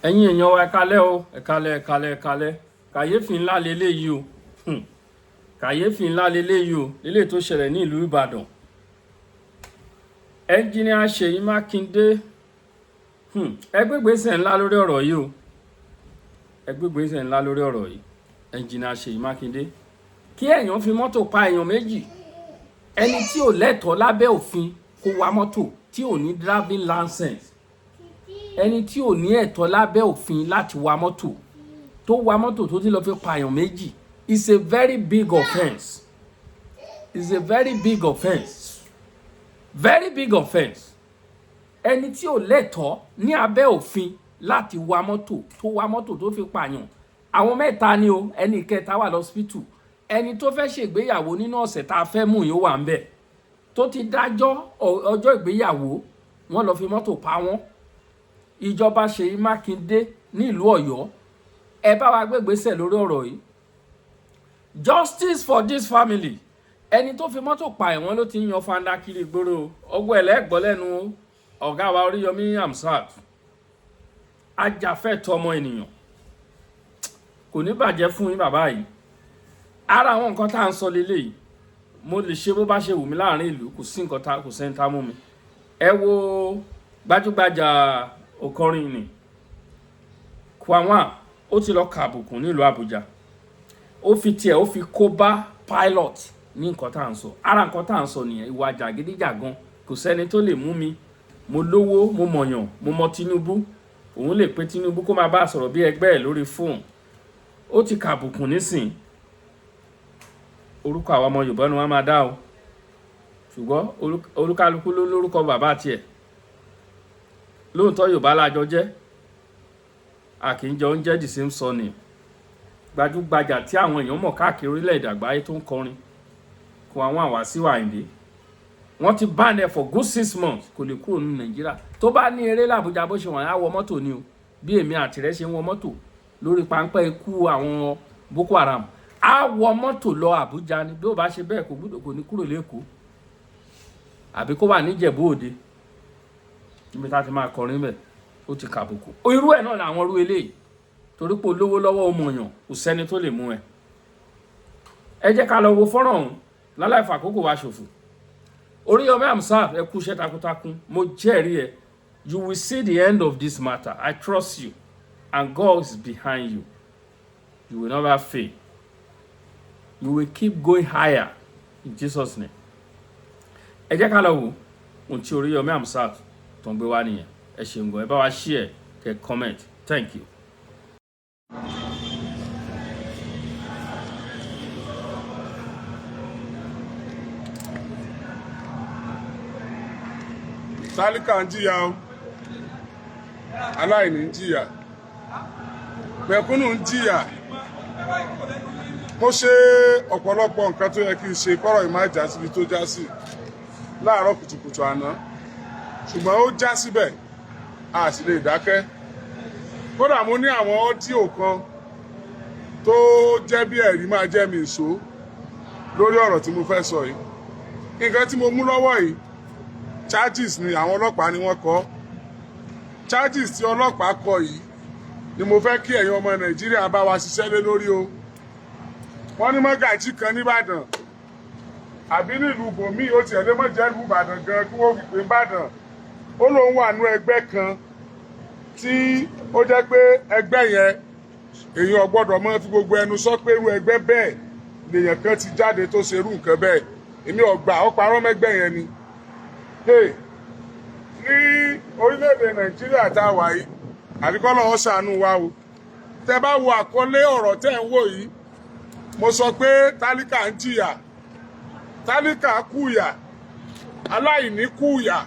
ẹ̀yin èèyàn wa ẹ̀kalẹ́ o ẹ̀kalẹ́ kàyéfì ńlá leléyìí o kàyéfì ńlá leléyìí o lélẹ̀ tó ṣẹlẹ̀ ní ìlú Ìbàdàn. ẹnjìnìà Ṣèyí Mákindé ẹgbẹ́gbèsè ńlá lórí ọ̀rọ̀ yìí o ẹgbẹ́gbèsè ńlá lórí ọ̀rọ̀ yìí. ẹnjìnìà Ṣèyí Mákindé kí èèyàn fi mọ́tò pa èèyàn méjì, ẹni tí ò lẹ́tọ̀ọ́ lábẹ́ òfin kó wa mọ́tò tí ò ní driving license, ẹni tí ò ní ẹ̀tọ́ lábẹ́ òfin láti wa mọ́tò tó wa mọ́tò tó ti lọ fi pààyàn méjì is a very big offence. Is a very big offence. Very big offence. ẹni tí ò lẹ́tọ̀ọ́ ní abẹ́ òfin láti wa mọ́tò tó wa mọ́tò tó fi pààyàn. àwọn mẹ́ta ni o, ẹni kẹta wà lọ́sípítù, ẹni tó fẹ́ ṣègbéyàwó nínú ọ̀sẹ̀ tá a fẹ́ mú yìí ó wà ń bẹ̀, tó ti dájọ́ ọjọ́ ìgbéyàwó wọ́n lọ fi mọ́tò pa wọ́n. ìjọba Ṣèyí Mákindé nílùú Ọ̀yọ́ ẹ bá wa gbégbèsè lórí ọ̀rọ̀ yìí. Justice for this family. ẹni tó fi mọ́tò pa ẹ̀wọ̀n ló ti ń yan fanda kiri ìgboro. ọgbọ́n ẹlẹ́gbọ́ lẹ́nu ọ̀gá wa Oriyomi Hamzat, ajàfẹ́tọ̀ọ́ ọmọ ènìyàn. kò ní bàjẹ́ fún yín bàbá yìí. ara àwọn nǹkan tá à ń sọ lélẹ́yìí, mo lè ṣe bó bá ṣe wù mí láàrin ìlú, kò sí nǹkan tá kò sẹ́ni tá mú mi. ẹ wo gbajúgbajà òkọrin ni Kwamwa, ó ti lọ kàbùkùn nílùú Àbújá, ó fi tiẹ̀ ó fi kó bá pilot ní nǹkan tá à ń sọ. ara nǹkan tá à ń sọ nìyẹn, ìwà jàgídíjàgan. kò sẹ́ni tó lè mú mi, mo lówó, mo mọ̀yàn, mo mọ Tinubu, òun lè pe Tinubu kó máa bá a sọ̀rọ̀ bí ẹgbẹ́ ẹ̀ lórí fóònù. ó ti kàbùkùn nísìn. orúkọ àwọn ọmọ Yorùbá ni wọ́n máa dá o, ṣùgbọ́n olúkálukú ló lórúkọ bàbá tiẹ̀. lóòótọ́ Yorùbá lájọ jẹ́, a kì í jọ ń jẹ́ the same surname. gbajúgbajà tí àwọn èèyàn mọ̀ káàkiri orílẹ̀-èdè àgbáyé tó ń kọrin kó àwọn Wasiu Àyìndé, wọ́n ti ban ẹ̀ for good 6 months, kò lè kúrò ní Nàìjíríà. tó bá ní eré l'Àbújá bó ṣe wọ̀n á wọ mọ́tò ni o, bí èmi àti rẹ̀ ṣe ń wọ mọ́tò lórí páńpẹ́ ikú àwọn Boko Haram, á wọ mọ́tò lọ Àbújá ni. bí ó bá ṣe bẹ́ẹ̀ kò ní kúrò lÉkòó àbí kó wà níjẹ̀bú Òde níbi tá ti máa kọrin bẹ̀. ó ti kàbùkù. irú ẹ̀ náà làwọn irú eléyìí, torí pé olówó lọ́wọ́ ó mọ̀yàn, kò sẹ́ni tó lè mú ẹ. ẹ jẹ́ ká lọ wo fọ́nrán ọ̀hún láláì fàkókò wa ṣòfò. Oriyomi Hamzat, ẹ kú iṣẹ́ takuntakun, mo jẹ́rìí ẹ. You will see the end of this matter. I trust you and God is behind you. You will never fail. You will keep going higher in Jesus' name. ẹ jẹ́ ká lọ wo ohun tí Oriyomi Hamzat tó ń gbé wá nìyẹn. ẹ ṣeun gan, ẹ bá wa share, kẹ́ comment. Thank you. Tálíkà ń jìyà o, aláìní ń jìyà, mẹ̀kúnnù ń jìyà. mo ṣe ọ̀pọ̀lọpọ̀ nǹkan tó yẹ kí n ṣe kọ́rọ̀ yìí má já síbi tó já sí láàárọ̀ kùtùkùtù àná, ṣùgbọ́n ó já síbẹ̀, a sì lè dákẹ́. kódà mo ní àwọn ọ́díò kan tó jẹ́ bí ẹ̀rí máa jẹ́ mi ìṣó lórí ọ̀rọ̀ tí mo fẹ́ sọ yìí. nǹkan tí mo mú lọ́wọ́ yìí, charges ni àwọn ọlọ́pàá ni wọ́n kọ. charges tí ọlọ́pàá kọ yìí ni mo fẹ́ kí ẹ̀yin ọmọ Nàìjíríà bá wa ṣiṣẹ́ lé lórí o. wọ́n ní mọ́gàjí kan nìbàdàn àbí nílùú bòmí, ó tiẹ̀ lé mọ́ jẹ́ ìlú Ìbàdàn gan kí wọ́n fi pè Ìbàdàn. ó lóun wà nú ẹgbẹ́ kan tí ó jẹ́ pé ẹgbẹ́ yẹn èèyàn gbọ́dọ̀ mọ́ fi gbogbo ẹnu sọ pé irú ẹgbẹ́ bẹ́ẹ̀ lèèyàn kan ti jáde tó ṣerú nǹkan bẹ́ẹ̀. èmi ọ̀gbà ó parọ́ mẹ́gbẹ́ yẹn ni. ní orílẹ̀-èdè Nàìjíríà tá a wà yìí, àbíkọ́ lọ́wọ́ ṣàánú wa o. tẹ́ bá wo àkọlé ọ̀rọ̀ tẹ́ ń wò yìí, mo sọ pé tálíkà ń jìyà, tálíkà kúùyà, aláìní kúùyà,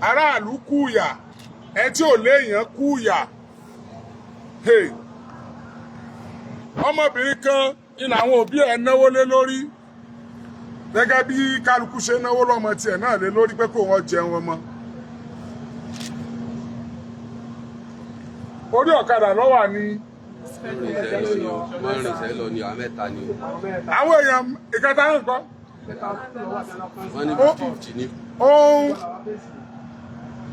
aráàlú kúùyà, ẹ tí ò léèyàn kúùyà. ọmọbìnrin kan ní àwọn òbí ẹ̀ náwó lé lórí, gẹ́gẹ́ bí kálukú ṣe náwó lọ́mọ tiẹ̀ náà lé lórí pé kó wọ́n jẹun ọmọ. orí ọ̀kadà ló wà ní. àwọn èèyàn ìkẹta ń kọ́.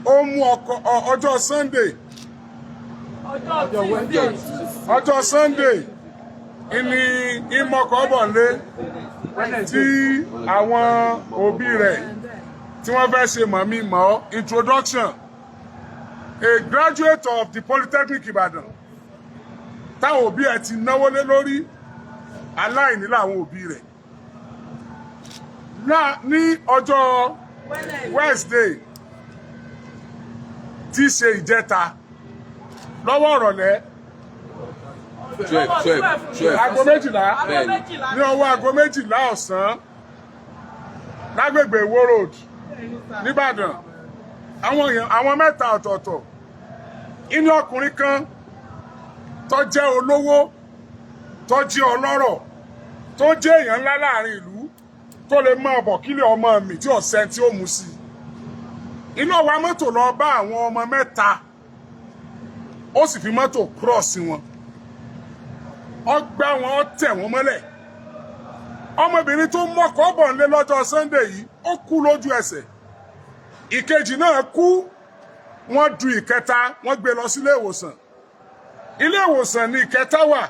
ó mú ọjọ́ Sunday ọjọ́ Sunday ìní ìmọ̀kọ́bọ̀nlé tí àwọn òbí rẹ̀ tí wọ́n fẹ́ ṣe mọ̀mí mọ́ introduction a graduate of the Polytechnic Ìbàdàn táwọn òbí ẹ̀ ti náwó lé lórí aláìní làwọn òbí rẹ̀ ní ọjọ́ Wednesday tí í ṣe ìjẹta lọ́wọ́ ìrọ̀lẹ́ aago méjìlá ní ọwọ́ aago méjìlá ọ̀sán lágbègbè Ìwó Road nìbàdàn àwọn mẹ́ta ọ̀tọ̀ọ̀tọ̀ inú ọkùnrin kan tó jẹ́ olówó tó jẹ́ ọlọ́rọ̀ tó jẹ́ èèyàn ńlá láàrin ìlú tó lè máa bọ̀ kílẹ̀ ọmọ mi tí ọ̀sẹ̀ tí ó mú sí inú ọwọ́ mọ́tò lọ bá àwọn ọmọ mẹ́ta ó sì fi mọ́tò cross wọn ó gbá wọn ó tẹ̀ wọ́n mọ́lẹ̀ ọmọbìnrin tó mọ́kọ́ bọ̀ nílé lọ́jọ́ Sunday yìí ó kú lójú ẹsẹ̀ ìkejì náà kú wọ́n du ìkẹta wọ́n gbé lọ sí ilé ìwòsàn ní ìkẹta wà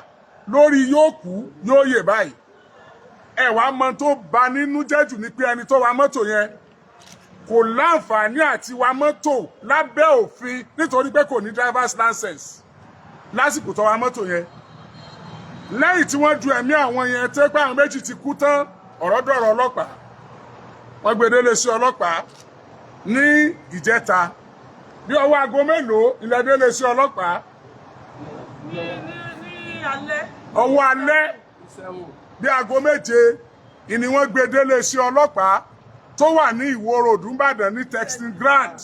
lórí yóò kú yóò yè báyìí ẹ̀wà mọ tó bà nínú jẹ́ jù ní pé ẹni tó wa mọ́tò yẹn kò láǹfààní àti wa mọ́tò lábẹ́ òfin nítorí pé kò ní driver's license lásìkò tó wa mọ́tò yẹn lẹ́yìn tí wọ́n du ẹ̀mí àwọn yẹn tẹ́ pé àwọn méjì ti kú tán ọ̀rọ̀ dọ̀rọ̀ ọlọ́pàá wọ́n gbé délé sí ọlọ́pàá ní ìjẹta bí ọwọ́ aago mélòó ilẹ̀ délé sí ọlọ́pàá ní alẹ́ ọwọ́ alẹ́ bí aago méje ni wọ́n gbé délé sí ọlọ́pàá tó wà ní Ìwó Road Ìbàdàn ní Textile Grand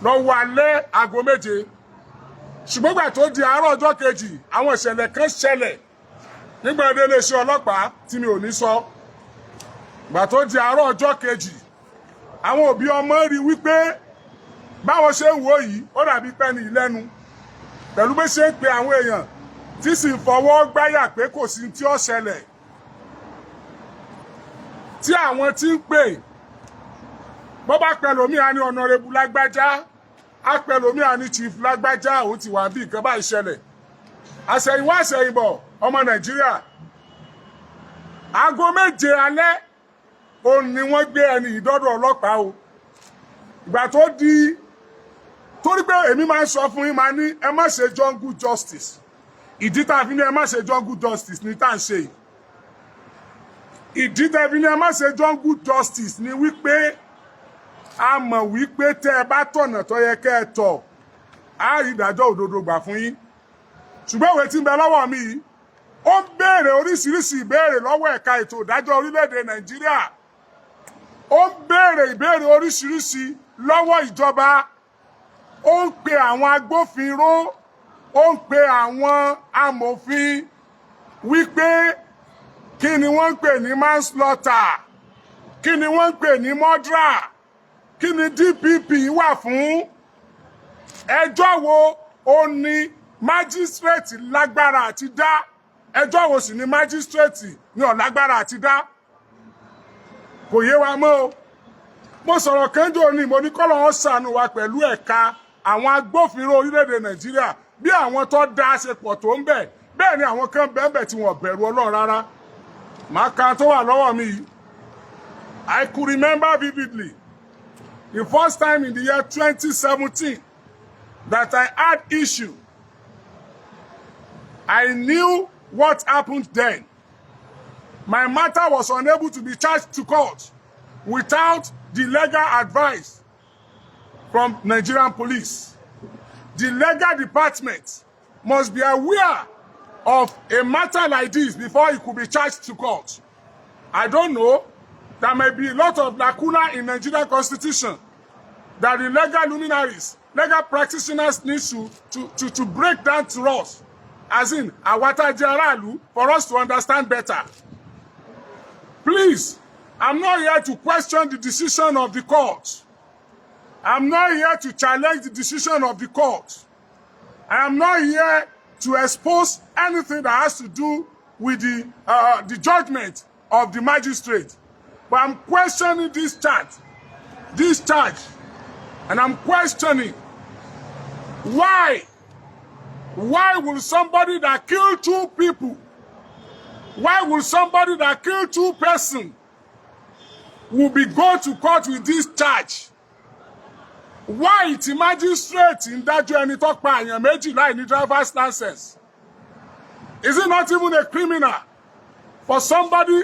lọ́wọ́ alẹ́ aago méje ṣùgbọ́n gbà tó di àárọ̀ ọjọ́ kejì àwọn ìṣẹ̀lẹ̀ kan ṣẹlẹ̀ nígbà délé sí ọlọ́pàá tí mi ò ní sọ gbà tó di àárọ̀ ọjọ́ kejì àwọn òbí ọmọ rí wípé báwọn ṣe ń wò yìí ó dàbí pẹ́ni ìlẹ́nu pẹ̀lú bí ṣe ń pe àwọn èèyàn tí sì ń fọwọ́ gbáyà pé kò sí tí ó ṣẹlẹ̀ tí àwọn tí ń pè bó bá pẹ̀lómi àní ọ̀nàrẹ́bù lágbájá á pẹ̀lómi àní chief lágbájá òun ti wà bí nǹkan báyìí ṣẹlẹ̀ àṣẹ̀yìnwá àṣẹ̀yìnbọ̀ ọmọ Nàìjíríà aago méje alẹ́ òun ni wọ́n gbé ẹni ìdọ́dọ̀ ọlọ́pàá o ìgbà tó di torí pé èmi máa ń sọ fún yín máa ní ẹ má ṣe jungle justice ìdí tá a fi ní ẹ má ṣe jungle justice ní tá à ń ṣe yìí ìdí tá a fi ní ẹ má ṣe jungle justice ní wípé a mọ̀ wípé tẹ́ ẹ bá tọ̀nà tó yẹ kẹ́ ẹ tọ̀ á rí ìdájọ́ òdodo gbà fún yín ṣùgbọ́n ìwé tí ń bẹ lọ́wọ́ mi yìí ó ń béèrè oríṣiríṣi ìbéèrè lọ́wọ́ ẹ̀ka ètò ìdájọ́ orílẹ̀-èdè Nàìjíríà ó ń béèrè ìbéèrè oríṣiríṣi lọ́wọ́ ìjọba ó ń pe àwọn agbófinró ó ń pe àwọn amòfin wípé kí ni wọ́n ń pè ní manslaughter kí ni wọ́n ń pè ní murder kí ni DPP wà fún ẹjọ́ wo ó ní májísírèètì lágbára àti dá ẹjọ́ wo sì ni májísírèètì ní ó lágbára àti dá kò yé wa mọ́ o mo sọ̀rọ̀ kẹ́ńjọ́ ní mo ní kọ́lọ́ wọn ṣàánú wa pẹ̀lú ẹ̀ka àwọn agbófinró orílẹ̀-èdè Nàìjíríà bí àwọn tó dá àṣepọ̀ tó ń bẹ̀ bẹ́ẹ̀ ni àwọn kan bẹ́ẹ̀ tí wọ́n bẹ̀rù Ọlọ́run rárá màá ka tó wà lọ́wọ́ mi yìí I could remember vividly the first time in the year 2017 that I had issue. I knew what happened then. My matter was unable to be charged to court without the legal advice from Nigerian police. The legal department must be aware of a matter like this before it could be charged to court. I don't know. There may be a lot of lacuna in Nigerian constitution that the legal luminaries, legal practitioners need to break down to us, as in Awata Jaralu, for us to understand better. Please, I'm not here to question the decision of the court. I'm not here to challenge the decision of the court. I am not here to expose anything that has to do with the judgment of the magistrate. But I'm questioning this charge, and I'm questioning why Why will somebody that killed 2 people, why will somebody that killed 2 persons will be go to court with this charge? Why ti magistrate ń dájọ́ ẹni tó pa èèyàn méjì láì ní driver's license? Is it not even a criminal for somebody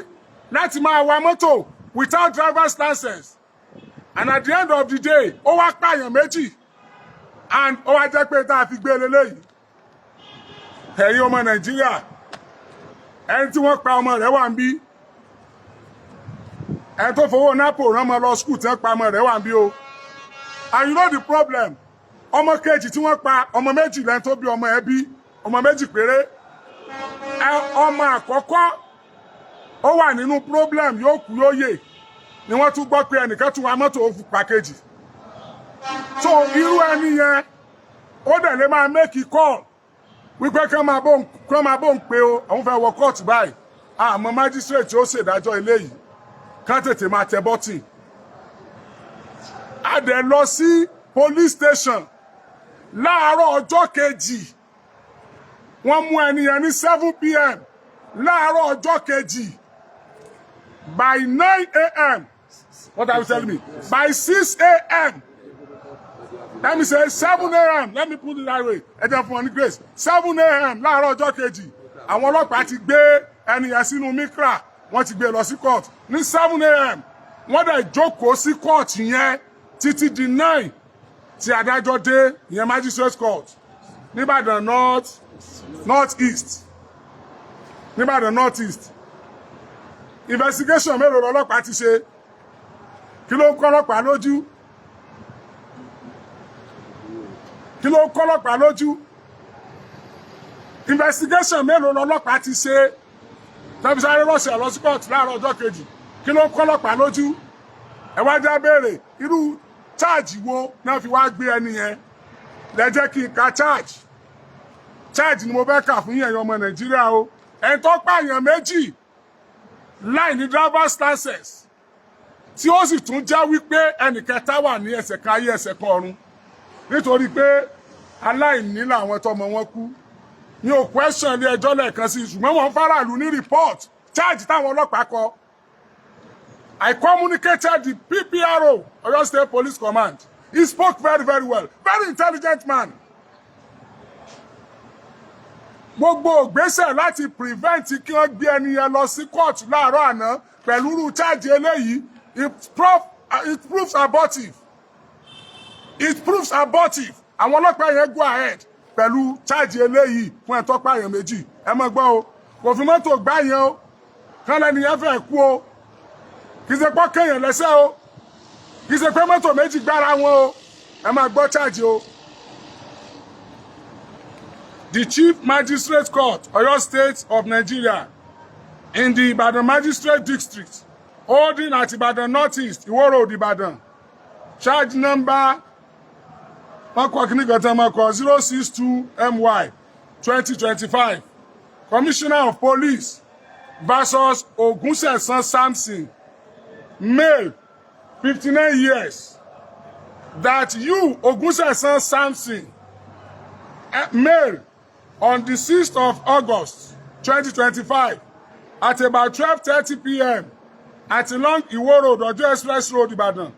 láti máa wa mọ́tò without driver's license? And at the end of the day, ó wá pa èèyàn méjì and ó wá jẹ́ pé tá a fi gbé leléyìí. Ẹ̀yin ọmọ Nàìjíríà, ẹni tí wọ́n pa ọmọ rẹ̀ wà ń bí. Ẹni tó fowó nápò rán ọmọ lọ school tí wọ́n pa ọmọ rẹ̀ wà ń bí o. And you know the problem, ọmọ kejì tí wọ́n pa ọmọ méjì lẹ́ni tó bí ọmọ ẹbí, ọmọ méjì péré. Ọmọ àkọ́kọ́ ó wà nínú problem yóò kú yóò yè ni wọ́n tún gbọ́ pé ẹnìkan tún wa mọ́tò ó fi pa kejì. So irú ẹni yẹn ó dẹ̀ lè máa make call wípé kán máa bó ń pe o àwọn fẹ́ wọ court báyìí àmọ́ magistrate ó ṣèdájọ́ eléyìí kán tètè máa tẹ bọ́tì. A dẹ̀ lọ sí police station láàárọ̀ ọjọ́ kejì wọ́n mú ẹni yẹn ní 7 p.m. láàárọ̀ ọjọ́ kejì. By 9 a.m. What are you telling me? By 6 a.m. Let me say 7 a.m. Let me put it that way. Ẹ jẹ́ fún ọ ní grace. 7 a.m. láàárọ̀ ọjọ́ kejì. Àwọn ọlọ́pàá ti gbé ẹni yẹn sínú mikra. Wọ́n ti gbé lọ sí court. Ní 7 a.m. wọ́n dẹ̀ jókòó sí court yẹn títí di 9 tí adájọ́ dé ìyẹn magistrate court. Níbàdàn north east. Níbàdàn north east. Investigation mélòó lọ́lọ́pàá ti ṣe? Kí ló ń kọ́ ọlọ́pàá lójú? Kí ló ń kọ́ ọlọ́pàá lójú? Investigation mélòó lọ́lọ́pàá ti ṣe? Tẹ́bí sáré rọ́ṣẹ̀ lọ sí court láàárọ̀ ọjọ́ kejì. Kí ló ń kọ́ ọlọ́pàá lójú? Ẹ wá já béèrè irú charge wo náà fi wá gbé ẹni yẹn? Lẹ jẹ́ kí n ka charge. Charge ni mo fẹ́ kà fún yẹn ọmọ Nàìjíríà o. Ẹni tó pààyàn méjì láì ní driver's license tí ó sì tún já wípé ẹnì kẹta wà ní ẹsẹ̀ kan ayé ẹsẹ̀ kan ọ̀run nítorí pé aláìní làwọn tọmọ wọn kú ní ò question ilé ẹjọ́ lẹ́ẹ̀kan sí ṣùgbọ́n wọ́n faraàlú ní report charge táwọn ọlọ́pàá kọ. I communicated the PPRO Oyo State Police Command. He spoke very well, very intelligent man. Gbogbo ògbésẹ̀ láti prevent kí wọ́n gbé ẹni yẹn lọ sí court láàárọ̀ àná pẹ̀lú irú charge eléyìí it proves abortive. It proves abortive. Àwọn ọlọ́pàá yẹn go ahead pẹ̀lú charge eléyìí fún ẹ̀tọ́ pààyàn méjì. Ẹ mọ̀ gbọ́ o, kò fi mọ́tò gbá yẹn o, kán lẹ́ni yẹn fẹ́ kú o, kì í ṣe pọ́ kéèyàn lẹ́sẹ̀ o, kì í ṣe pé mọ́tò méjì gbára wọn o, ẹ máa gbọ́ charge o. The Chief Magistrate Court, Oyo State of Nigeria, in the Ibadan Magistrate District, holding at Ibadan Northeast, Iwo Road, Ibadan. Charge number 062MY 2025. Commissioner of Police versus Ogunsesan Samson, male, 59 years. That you, Ogunsesan Samson, male, on the 6th of August 2025 at about 12:30 p.m. at along Iwo Road, Ojo Express Road, Ibadan,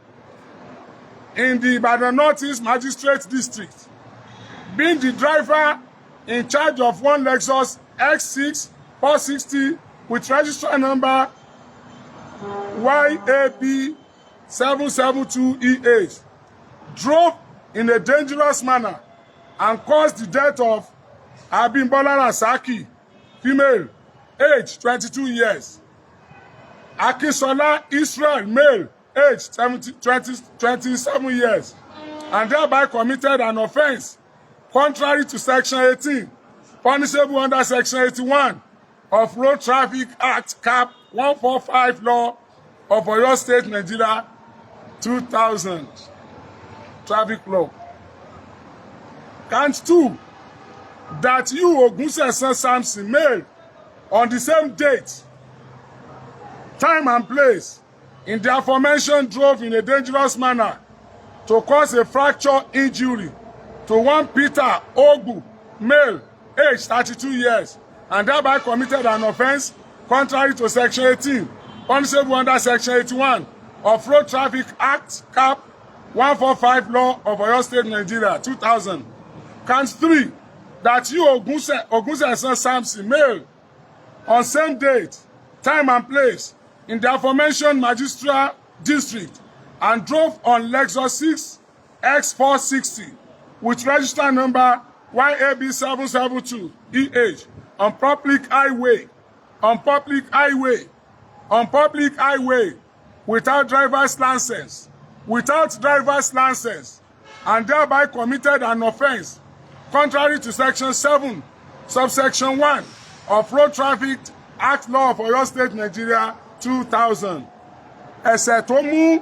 in the Ibadan Northeast Magistrate District, being the driver in charge of one Lexus X6 460 with registration number YAB 772EH, drove in a dangerous manner and caused the death of Abimbola Saki, female, age 22 years. Akisola Israel, male, age 27 years, and thereby committed an offense contrary to Section 18, punishable under Section 81 of Road Traffic Act Cap 145 Law of Oyo State, Nigeria, 2000, Traffic Law. Count 2, that you, Ogunsesan Samson, male, on the same date, time and place, in the aforementioned drove in a dangerous manner to cause a fracture injury to one Peter Ogbu, male, age 32 years, and thereby committed an offence contrary to Section 18, punishable under Section 81 of Road Traffic Act, Cap 145 Law of Oyo State, Nigeria, 2000. Count 3, that you, Ogunsesan Samson, male, on same date, time and place, in the aforementioned magistrate district, and drove on Lexus 6 X460 with register number YAB772 EH on public highway, without driver's license, and thereby committed an offence contrary to Section 7, subsection 1 of Road Traffic Act Law of Oyo State, Nigeria, 2000. Ẹ̀ṣẹ̀ tó mú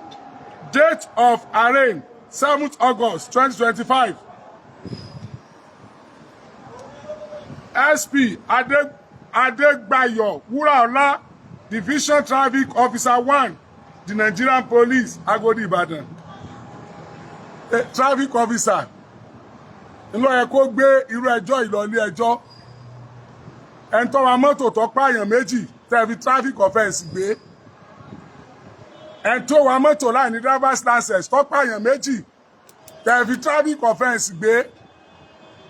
date of arraign 7th August 2025. SP Adegbayo Wuraola, Division Traffic Officer 1, the Nigerian Police, Agodi Ibadan. Traffic officer. Ìlọ yẹ kó gbé irú ẹjọ́ ìlọlé ẹjọ́. Ẹni tó wa mọ́tò tó pààyàn méjì tẹ́ fi traffic offence gbé. Ẹni tó wa mọ́tò láì ní driver's license tó pààyàn méjì tẹ́ fi traffic offence gbé.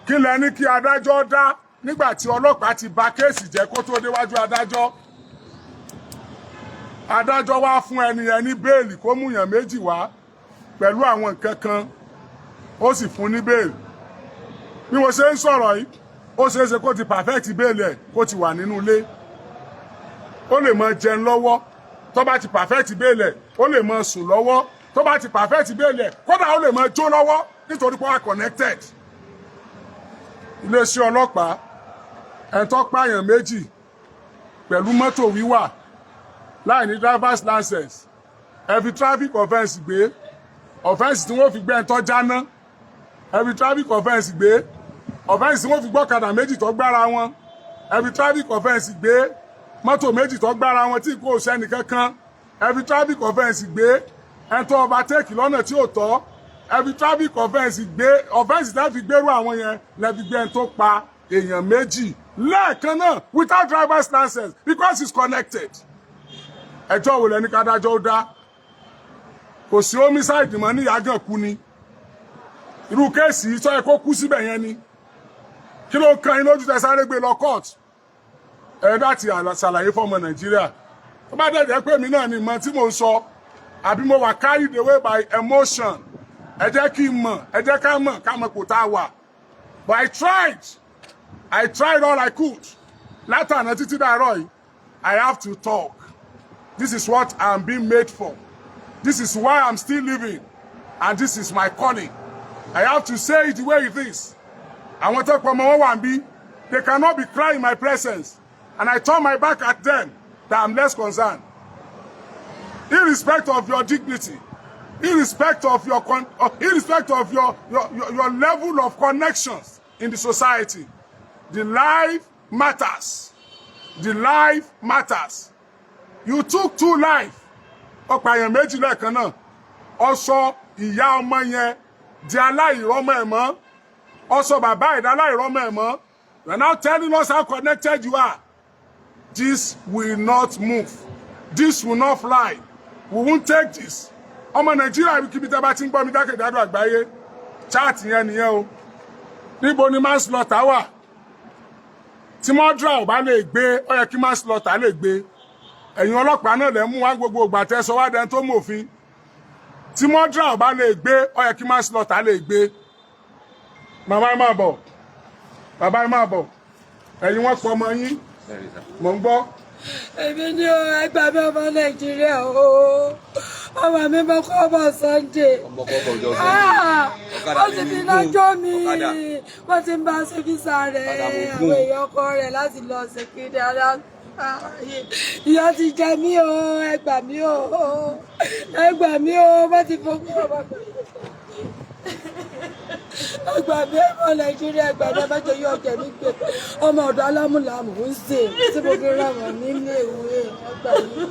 Kí lẹ ní kí adájọ́ dá nígbà tí ọlọ́pàá ti bà kéèsì jẹ́ kó tó déwájú adájọ́. Adájọ́ wá fún ẹni ní bẹ́ẹ̀lì kó mú yàn méjì wá pẹ̀lú àwọn nǹkan kan, ó sì fún ní bẹ́ẹ̀lì. Bí mo ṣe ń sọ̀rọ̀ yìí, ó ṣeé ṣe kó ti perfect bẹ́ẹ̀lì ẹ̀ kó ti wà nínú ilé. Ó lè máa jẹun lọ́wọ́ tó bá ti perfect bẹ́ẹ̀lì ẹ̀, ó lè máa sùn lọ́wọ́ tó bá ti perfect bẹ́ẹ̀lì ẹ̀, kódà ó lè máa jó lọ́wọ́ nítorí pé wọ́n are connected. Iléeṣẹ́ ọlọ́pàá ẹni tó pààyàn méjì pẹ̀lú mọ́tò wíwà láì ní driver's license, ẹ fi traffic offence gbé, offence tí wọ́n fi gbé ẹni tó jáná, ẹ fi traffic offence gbé, offence tí wọ́n fi gbọ́kadà méjì tó gbára wọn, ẹ fi traffic offence gbé, mọ́tò méjì tó gbára wọn tí kò sẹ́ni kankan, ẹ fi traffic offence gbé, ẹni tó overtake lọ́nà tí ò tọ́, ẹ fi traffic offence gbé, offence tí wọ́n fi gbérú àwọn yẹn lẹ fi gbé ẹni tó pa èèyàn méjì lẹ́ẹ̀kan náà without driver's license because it's connected. Ẹjọ́ wo lẹni kádájọ́ ó dá? Kò sí homicide mọ́ ní Yàgàn kú ni. Irú kéèsì yìí tó yẹ kó kú síbẹ̀ yẹn ni. Kí ló kan yín lójú tẹ́ sáré gbé lọ court? Ẹ láti ṣàlàyé fọ́mọ Nàìjíríà. Tó bá dẹ̀ jẹ́ pé èmi náà ni mọ̀ tí mò ń sọ, àbí mo wà carried away by emotion. Ẹ jẹ́ kí n mọ̀, ẹ jẹ́ ká mọ̀ kò tá a wà. But I tried all I could. Látàná títí dàárọ̀ yìí, I have to talk. This is what I'm being made for. This is why I'm still living. And this is my calling. I have to say it the way it is. Àwọn tó pọ̀ mọ́ wọn wà níbí, they cannot be crying in my presence. And I turn my back at them that I'm less concerned. Irrespective of your dignity, irrespective of your level of connections in the society, the life matters. The life matters. You took 2 lives. Ọ̀pàyàn méjì lẹ́ẹ̀kan náà. Ó sọ ìyá ọmọ yẹn di aláìrọ́mọ ẹ̀ mọ́. Ó sọ bàbá ìdá aláìrọ́mọ ẹ̀ mọ́. You are now telling us how connected you are. This will not move. This will not fly. We won't take this. Ọmọ Nàìjíríà kíbi tẹ́ bá ti ń gbọ́ mi jákèjádò àgbáyé. Chat yẹn nìyẹn o. Níbo ni manslaughter wà? Tí mọ́dúrà ò bá lè gbé, ó yẹ kí manslaughter lè gbé. Ẹ̀yin ọlọ́pàá náà lẹ mú wá gbogbo ìgbà tẹ́ sọ wá dẹni tó mòfin. Tí mọ́dúrà ò bá lè gbé, ó yẹ kí manslaughter lè gbé. Màmá ẹ máa bọ̀. Bàbá ẹ máa bọ̀. Ẹ̀yin wọ́n pọ̀ ọmọ yín. Mò ń gbọ́. Èmi ni o, ẹgbàá mi ọmọ Nàìjíríà o. Ọmọ mi bọ́ kọ́ ọmọ Sunday. Wọ́n ti fi lọ́jọ́ mi. Wọ́n ti ń bá ṣe físà rẹ̀. Àwọn èèyàn ọkọ rẹ̀ láti lọ ṣe kéde ara. Ìyà ti jẹ mí o, ẹ gbà mí o. Ẹ gbà mí o, wọ́n ti fokú ọmọ mi. Ẹgbà mi ọmọ Nàìjíríà ẹgbà mi ọmọ jẹ yóò jẹ mí pé ọmọ ọ̀dọ̀ alámúlàmù ń ṣe tí mo fi rán wọn nílé ìwé ẹgbà mi.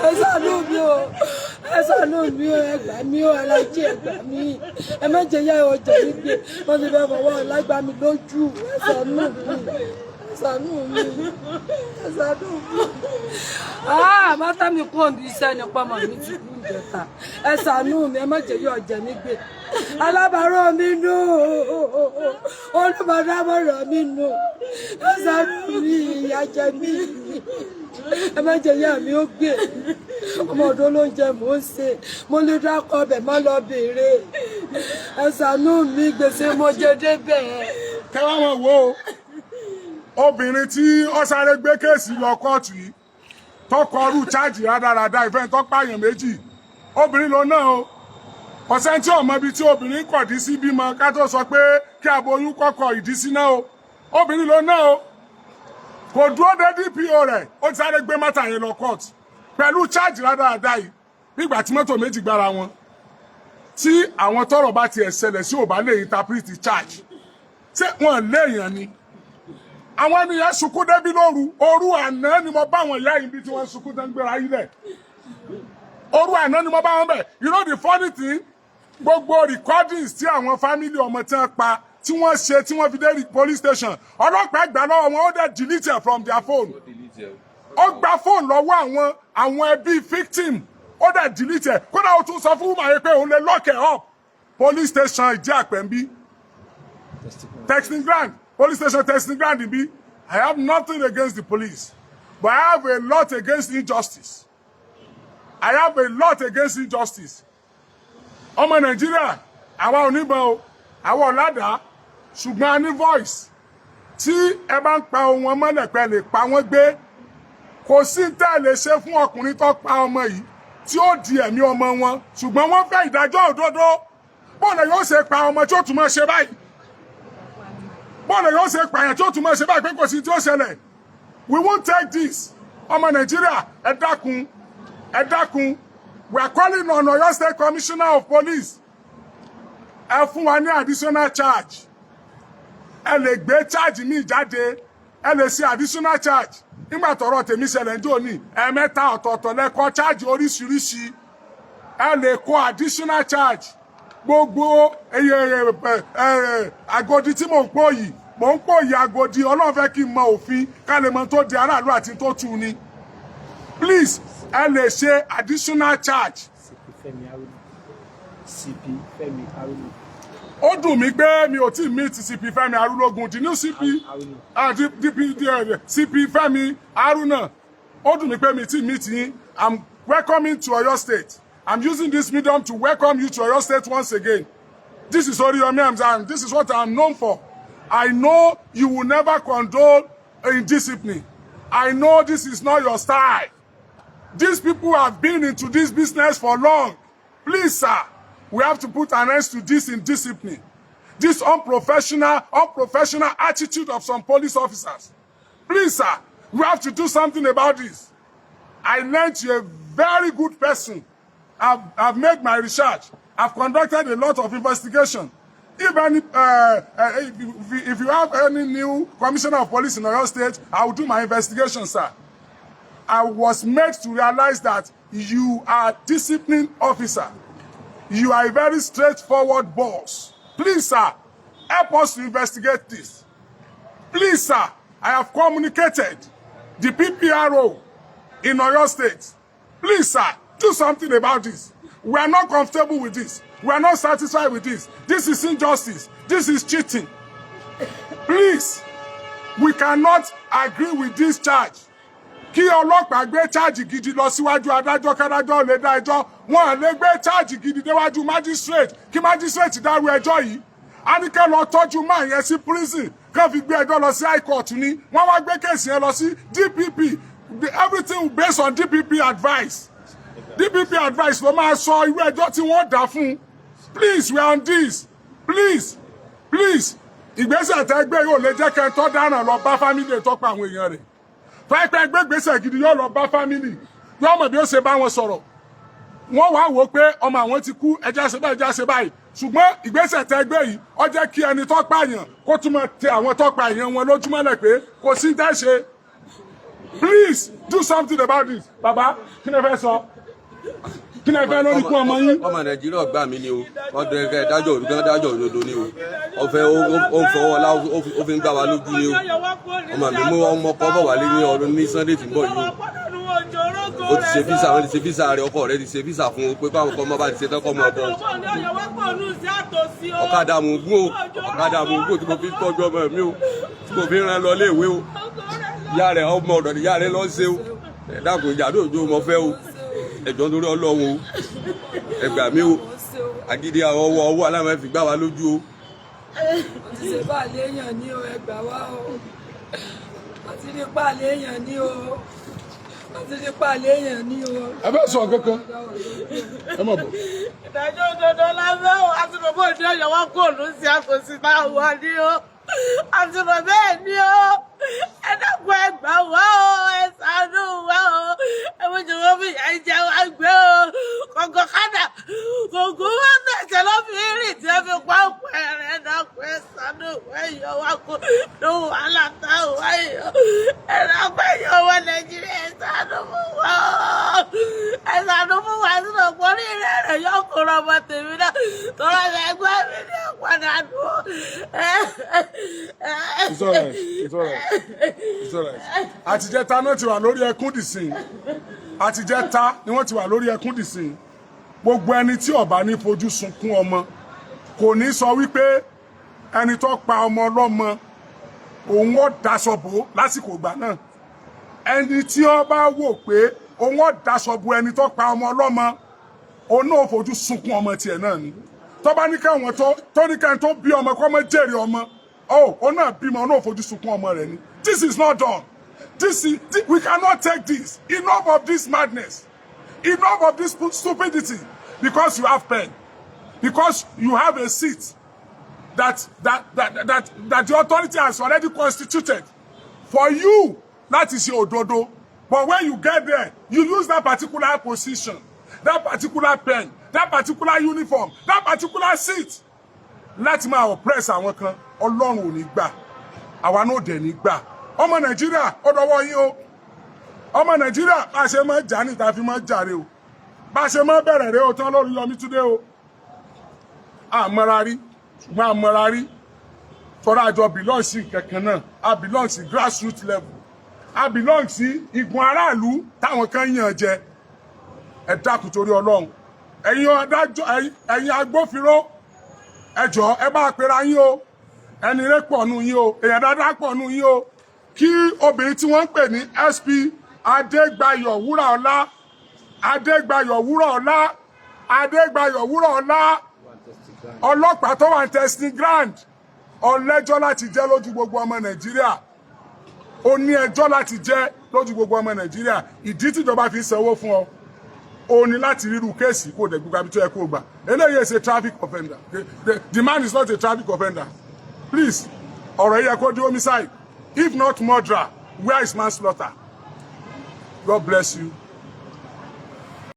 ẹ ṣàánú mi o ẹ ṣàánú mi o ẹ gbà mí o alájí ẹ gbà mí ẹ má jẹ́ yá ọjà mi gbé wọ́n ti fẹ́ fọwọ́ lágbá mi lójú ẹ ṣàánú mi ẹ ṣàánú mi ẹ ṣàánú mi. Mátá mi kú òbí iṣẹ́ nípa ọmọ mi ti kú ìjẹta ẹ ṣàánú mi ẹ má jẹ́ yá ọjà mi gbé alábàárò mi nù olùbàdàmọ̀ràn mi nù ẹ ṣàánú mi ìyà jẹ mí ẹ má jẹ́ yá mi ó gbé ọmọ ọdún ló ń jẹ mò ń ṣe mo lè dákọ ọbẹ̀ má lọ béèrè ẹ ṣàánú mi gbèsè mo jẹ débẹ̀. kẹwàá wọn wo obìnrin tí ó sáré gbé kéèsì lọ kóòtù yìí tọkọ ọrú chájì rádaràda ìfẹ́ tó pààyàn méjì obìnrin ló náà o ọ̀sẹ̀ tí ọmọ ibi tí obìnrin kọ̀dí sí bímọ ká tó sọ pé kí aboyún kọ́kọ́ ìdí sí náà o obìnrin ló náà o kò dúró dé DPO rẹ̀ ó ti sáré gbé mọ́tà yẹn lọ kóòtù pẹ̀lú chájì rádaràda yìí nígbà tí mọ́tò méjì gbára wọn tí àwọn tọ́rọ̀ bá tiẹ̀ ṣẹlẹ̀ sí ò bá lè interpret charge ṣé wọn léèyàn ni àwọn ènìyàn sunkún débi òru àná ni mo bá àwọn ìyá yìí bí tí wọ́n sunkún tán gbéra yìí lẹ̀ òru àná ni mo bá wọn bẹ̀ you know the funny thing gbogbo recordings tí àwọn family ọmọ tí wọ́n pa tí wọ́n ṣe tí wọ́n fi dé police station ọlọ́pàá gbà lọ́wọ́ wọn ó dẹ̀ delete it from their phone ó gba phone lọ́wọ́ àwọn ẹbí victim ó dẹ̀ delete ẹ̀ kódà ó tún sọ fún wùmọ̀ yẹn pé òun lè lock it up police station ìdí àpẹ̀mbí texting grand police station testing ground in B. I have nothing against the police, but I have a lot against injustice. I have a lot against injustice. Ọmọ Nàìjíríà, àwa ò níbọn o, àwa ò ládàá, ṣùgbọ́n a ní voice. Tí ẹ bá ń pa ohun ọmọ lẹ̀pẹ́ lè pa wọ́n gbé, kò sí tẹ́ ẹ lè ṣe fún ọkùnrin tó pa ọmọ yìí tí ó di ẹ̀mí ọmọ wọn, ṣùgbọ́n wọ́n fẹ́ ìdájọ́ òdodo. Bọ́ọ̀lù yóò ṣe pa ọmọ tí ó tún máa ṣe báyìí. Bọ́ọ̀lù yóò ṣe pààyàn tí ó tún máa ṣe báyìí pé kò sí tí ó ṣẹlẹ̀. We won't take this. Ọmọ Nàìjíríà, ẹ dákun, ẹ dákun. We are calling on Oyo State Commissioner of Police. Ẹ fún wa ní additional charge. Ẹ lè gbé charge mi jáde. Ẹ lè ṣe additional charge. Nígbà tọ́rọ̀ tèmi ṣẹlẹ̀ ní òní, ẹ̀ẹ̀mẹ́ta ọ̀tọ̀ọ̀tọ̀ lẹ kọ charge oríṣiríṣi. Ẹ lè kọ additional charge. Gbogbo Agodi tí mò ń pò yìí Agodi Ọlọ́run fẹ́ kí n mọ òfin ká lè mọ tó di aráàlú àti tó tú ni please ẹ lè ṣe additional charge. CP Fẹ́mi Arúnà. Ó dùn mí pé mi ò tí meet CP Fẹ́mi Arúlógún the new CP CP Fẹ́mi Arúnà. Ó dùn mí pé mi tí meet yín. I'm welcoming to Oyo State. I'm using this medium to welcome you to Oyo State once again. This is Oriyomi, and this is what I'm known for. I know you will never condone indiscipline. I know this is not your style. These people have been into this business for long. Please, sir, we have to put an end to this indiscipline. This unprofessional attitude of some police officers. Please, sir, we have to do something about this. I learned you're a very good person. I've made my research. I've conducted a lot of investigation. If you have any new commissioner of police in Oyo State, I will do my investigation, sir. I was made to realize that you are a disciplined officer. You are a very straightforward boss. Please, sir, help us to investigate this. Please, sir, I have communicated the PPRO in Oyo State. Please, sir, do something about this. We are not comfortable with this. We are not satisfied with this. This is injustice. This is cheating. Please, we cannot agree with this charge. Kí ọlọ́pàá gbé charge gidi lọ síwájú adájọ́ kádájọ́ lè dá ẹjọ́. Wọ́n lè gbé charge gidi déwájú magistrate. Kí magistrate dárú ẹjọ́ yìí. A ní kẹ́ lọ tọ́jú máa yẹn sí prison. Kán fi gbé ẹjọ́ lọ sí high court ni. Wọ́n wá gbé kéèsì yẹn lọ sí DPP. Everything based on DPP advice. DPP advice ló máa sọ irú ẹjọ́ tí wọ́n dá fún. Please, we are on this. Please, please. Ìgbésẹ̀ tẹ́ gbé yóò lè jẹ́ kẹ́ tó dáràn lọ bá family tó pa àwọn èèyàn rẹ̀. Fẹ́pẹ́ gbé gbèsè gidi yóò lọ bá family. Yóò mọ̀ bí ó ṣe bá wọn sọ̀rọ̀. Wọ́n wá wò pé ọmọ àwọn ti kú ẹja ṣe báyìí ẹja ṣe báyìí. Ṣùgbọ́n ìgbésẹ̀ tẹ́ gbé yìí ó jẹ́ kí ẹni tó pààyàn kó tún máa tẹ àwọn tó pa èèyàn wọn lójúmọ́lẹ̀ pé kò sí tẹ́ ṣe. Please do something about this. Baba, kí ni ẹ fẹ́ sọ? Kí ni ẹ fẹ́ lórí ikú ọmọ yín? Ọmọ Nàìjíríà gbà mí ni o. Wọ́n dẹ̀ kẹ́ dájọ́ òdodo ni o. Ọ̀fẹ́ ó fọwọ́ ọlá ó fi ń gbà wá lójú ni o. Ọmọ mi mú ọmọ kọ́ bọ̀ wálé ní ọdún ní Sunday tí ń bọ̀ yìí o. Ó ti ṣe físà, wọ́n ti ṣe físà rẹ̀, ọkọ rẹ̀ ti ṣe físà fún un pé báwọn kọ́ ọmọ bá ti ṣe tán kọ́ ọmọ ọkọ. Ọ̀kadà mò ń gún o, ọ̀kadà mò ń gún tí mo fi tọ́jú ọmọ mi o, tí mo fi rán lọ léèwé o. Ìyá rẹ̀ ọmọ ọ̀dọ̀ ìyá rẹ̀ lọ ṣe o. Ẹ dákun ìjà lóòjó mo fẹ́ o. Ẹ̀jọ̀ nítorí Ọlọ́run o. Ẹ gbà mí o. Agídí ọwọ́ aláwọ̀ fi gbá wa lójú o. Àti ṣe bá léèyàn ní o, ẹ gbà wá o. Àti ní pa léèyàn ní o. Àti ní pa léèyàn ní o. Ẹ bẹ́ẹ̀ sọ kankan. Ẹ mọ̀ bọ̀. Ìdájọ́ òdodo lábẹ́ o. Àti bàbá òde ọ̀yọ́ wá kó òlù sí àkòsí náà wá ní o. Àti bàbá ẹ̀ ní o. Ẹ dákun ẹ gbà wá o. Ẹ ṣàánú wá o. Ẹ mú jù wọ́n fi ìyá ìjẹ wá gbé o. Kọ̀ǹkọ̀ kádà. Kòkó wọ́n tẹ̀sẹ̀ ló fi rìn tí ẹ fi pa ọ̀pọ̀ ẹ̀rẹ̀ dákun ẹ ṣàánú wá ìyọ̀ wá kó lóhùn wàhálà táwọn wá ìyọ̀. Ẹ dákun ẹ̀yọ̀ wọ Nàìjíríà ẹ ṣàánú fún wa o. Ẹ ṣàánú fún wa sínú ọ̀pọ̀ orí rẹ̀ yọ kúrò ọmọ tèmi náà. Tọ́lá ẹgbẹ́ mi ní ọ̀padà dùn. It's all right. It's all right. It's all right. Àtijẹ́ta náà ti wà lórí ẹkún dìsìn. Àtijẹ́ta ni wọ́n ti wà lórí ẹkún dìsìn. Gbogbo ẹni tí ó bá ní fojú sunkún ọmọ kò ní sọ wípé ẹni tó pa ọmọ ọlọ́mọ òun ó daṣọ bò lásìkò ìgbà náà. Ẹni tí ó bá wò pé òun ó daṣọ bò ẹni tó pa ọmọ ọlọ́mọ òun náà fojú sunkún ọmọ tiẹ̀ náà ni. Tó bá ní káwọn tó ní káwọn tó bí ọmọ kó ọmọ jèrè ọmọ. Oh, òun náà bímọ òun náà fojú sunkún ọmọ rẹ̀ ni. This is not done. We cannot take this. Enough of this madness. Enough of this stupidity. Because you have pen. Because you have a seat that the authority has already constituted for you. That is your òdodo. But when you get there, you use that particular position, that particular pen, that particular uniform, that particular seat. Láti máa oppress àwọn kan, Ọlọ́run ò ní gbà. Àwa náà dẹ̀ ní gbà. Ọmọ Nàìjíríà ó dọwọ́ yín o. Ọmọ Nàìjíríà bá ṣe máa jà ní ta fi máa jàre o. Bá ṣe máa bẹ̀rẹ̀ rẹ̀ o tán lórí Yomi Túndé o. Àmọ́ra rí, ṣùgbọ́n àmọ́ra rí. Tọ́ra àjọ belong sí kankan náà. A belong sí grassroots level. A belong sí igun aráàlú táwọn kan yàn jẹ. Ẹ dákun torí Ọlọ́run. Ẹ̀yin agbófinró. Ẹ jọ̀ọ́ ẹ bá pera yín o. Ẹni rẹ̀ pọ̀ nù yín o. Èèyàn dáadáa pọ̀ nù yín o. Kí obìnrin tí wọ́n ń pè ní SP Adégbáyọ̀ Wúràọlá ọlọ́pàá tó wà ní testing ground ọlẹ́jọ́ láti jẹ́ lójú gbogbo ọmọ Nàìjíríà. Ó ní ẹjọ́ láti jẹ́ lójú gbogbo ọmọ Nàìjíríà. Ìdí tíjọba fi sanwó fún ọ. Ó ní láti ríru kéèsì kó dẹ̀ gbogbo abitọ́ ẹ kó gbà. Eléyìí is a traffic offender. The man is not a traffic offender. Please, ọ̀rọ̀ yẹ kó di homicide. If not murder, where is manslaughter? God bless you.